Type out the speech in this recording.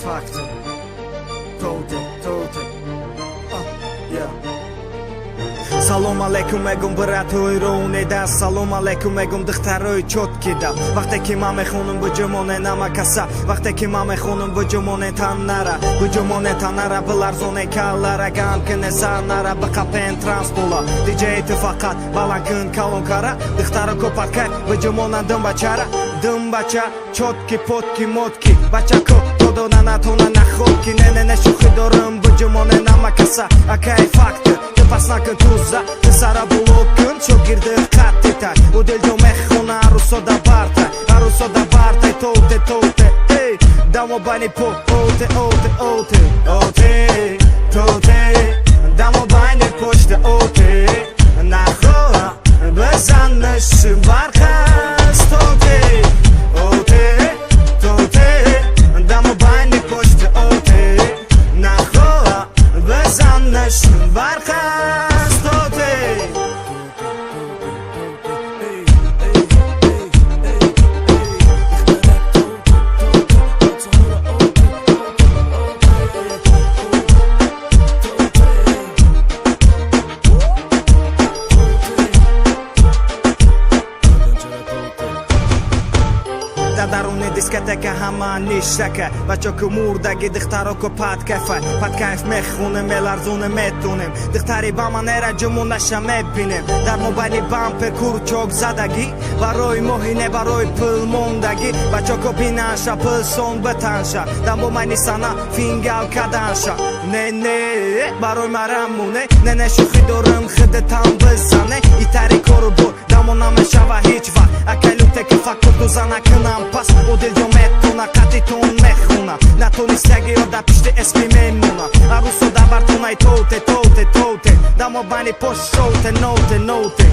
fakty. Tote. Салом алейкум мегум братои роунеда, салом алейкум мегум духтарои чоткида. Вақте ки ман мехонам буҷумоне намакаса, вақте ки ман мехонам буҷумоне таннара, буҷумоне таннара биларзоне каллара, гам кине саннара бақапен транспола. Диҷей ту фақат баланд кун калонкара, духтаро копаткай буҷумона дымбача, чотки потки мотки, бача ко тодона натона находки, не шухи дорам буҷумоне намакаса, акай факты. Пас накун туза, сара блок кун, чогирди қаттитай. У дилҷо мехона арусода бартай, тоте, эй, дамо байни по, оте, дамо байни почта, оте, нахоа, безаннашим бархас, тоте, дамо байни почта, оте, нахоа, безаннашим бархас. даруни дискотека ҳама нишака, бачо ку мурдаги духтаро ку падкайф мехунем, меларзунем, метунем, духтари ба ман эра ҷумунаша мебинем. дар мобайни бампер курчок задаги, барои моҳине барои пул мондаги, бачо ку бинанша пул сон битанша, дар мобайни сана фингал каданша. не барои марамуне, не шухи дорам хидтам бизане, итари кору бо дамо намешава ҳеҷ вақт, акайлуте ки фактор дузана кунам пас, у дилҷо метона қаттитон мехуна, натонистагиро дар пишти эспи мемуна, арусо дар бартонай тоте, дамо байни пош шоте, ноте.